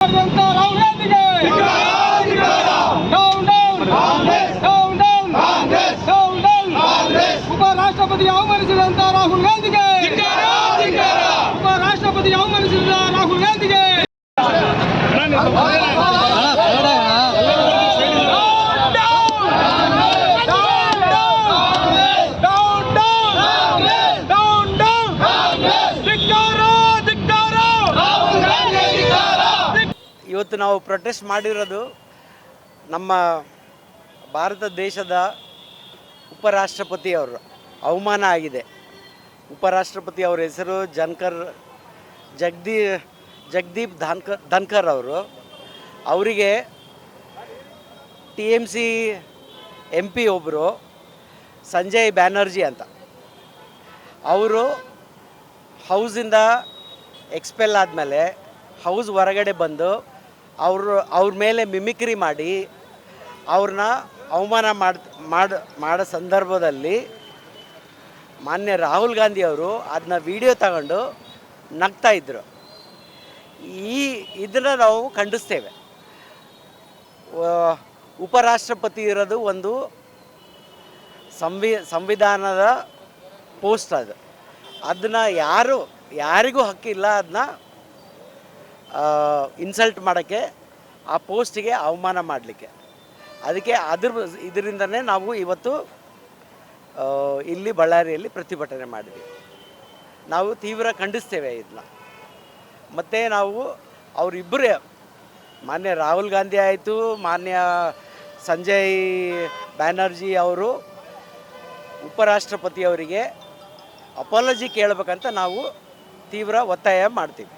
ಮಾಡಿದಂತ ರಾಹುಲ್ ಗಾಂಧಿಗೆ down down down down down down. ಉಪರಾಷ್ಟ್ರಪತಿ ಅವಮಾನಿಸಿದಂತ ರಾಹುಲ್ ಗಾಂಧಿಗೆ, ಉಪರಾಷ್ಟ್ರಪತಿ ಅವಮಾನಿಸಿದ ರಾಹುಲ್ ಗಾಂಧಿಗೆ ಇವತ್ತು ನಾವು ಪ್ರೊಟೆಸ್ಟ್ ಮಾಡಿರೋದು ನಮ್ಮ ಭಾರತ ದೇಶದ ಉಪರಾಷ್ಟ್ರಪತಿಯವರು ಅವಮಾನ ಆಗಿದೆ. ಉಪರಾಷ್ಟ್ರಪತಿ ಅವರ ಹೆಸರು ಜಗದೀಪ್ ಧನ್ಕರ್ ಅವರು. ಅವರಿಗೆ TMC MP ಒಬ್ಬರು ಸಂಜಯ್ ಬ್ಯಾನರ್ಜಿ ಅಂತ, ಅವರು ಹೌಸಿಂದ ಎಕ್ಸ್ಪೆಲ್ ಆದಮೇಲೆ ಹೌಸ್ ಹೊರಗಡೆ ಬಂದು ಅವ್ರ ಮೇಲೆ ಮಿಮಿಕ್ರಿ ಮಾಡಿ ಅವ್ರನ್ನ ಅವಮಾನ ಮಾಡೋ ಸಂದರ್ಭದಲ್ಲಿ ಮಾನ್ಯ ರಾಹುಲ್ ಗಾಂಧಿ ಅವರು ಅದನ್ನ ವಿಡಿಯೋ ತಗೊಂಡು ನಗ್ತಾ ಇದ್ದರು. ಇದನ್ನು ನಾವು ಖಂಡಿಸ್ತೇವೆ. ಉಪರಾಷ್ಟ್ರಪತಿ ಇರೋದು ಒಂದು ಸಂವಿಧಾನದ ಪೋಸ್ಟ್, ಅದನ್ನು ಯಾರಿಗೂ ಹಕ್ಕಿಲ್ಲ ಅದನ್ನ ಇನ್ಸಲ್ಟ್ ಮಾಡೋಕ್ಕೆ, ಆ ಪೋಸ್ಟಿಗೆ ಅವಮಾನ ಮಾಡಲಿಕ್ಕೆ. ಅದಕ್ಕೆ ಇದರಿಂದನೇ ನಾವು ಇವತ್ತು ಇಲ್ಲಿ ಬಳ್ಳಾರಿಯಲ್ಲಿ ಪ್ರತಿಭಟನೆ ಮಾಡಿದ್ವಿ. ನಾವು ತೀವ್ರ ಖಂಡಿಸ್ತೇವೆ ಇದನ್ನ. ಮತ್ತು ನಾವು ಅವರಿಬ್ಬರೇ, ಮಾನ್ಯ ರಾಹುಲ್ ಗಾಂಧಿ ಆಯಿತು, ಮಾನ್ಯ ಸಂಜಯ್ ಬ್ಯಾನರ್ಜಿ ಅವರು ಉಪರಾಷ್ಟ್ರಪತಿಯವರಿಗೆ ಅಪಾಲಜಿ ಕೇಳಬೇಕಂತ ನಾವು ತೀವ್ರ ಒತ್ತಾಯ ಮಾಡ್ತೀವಿ.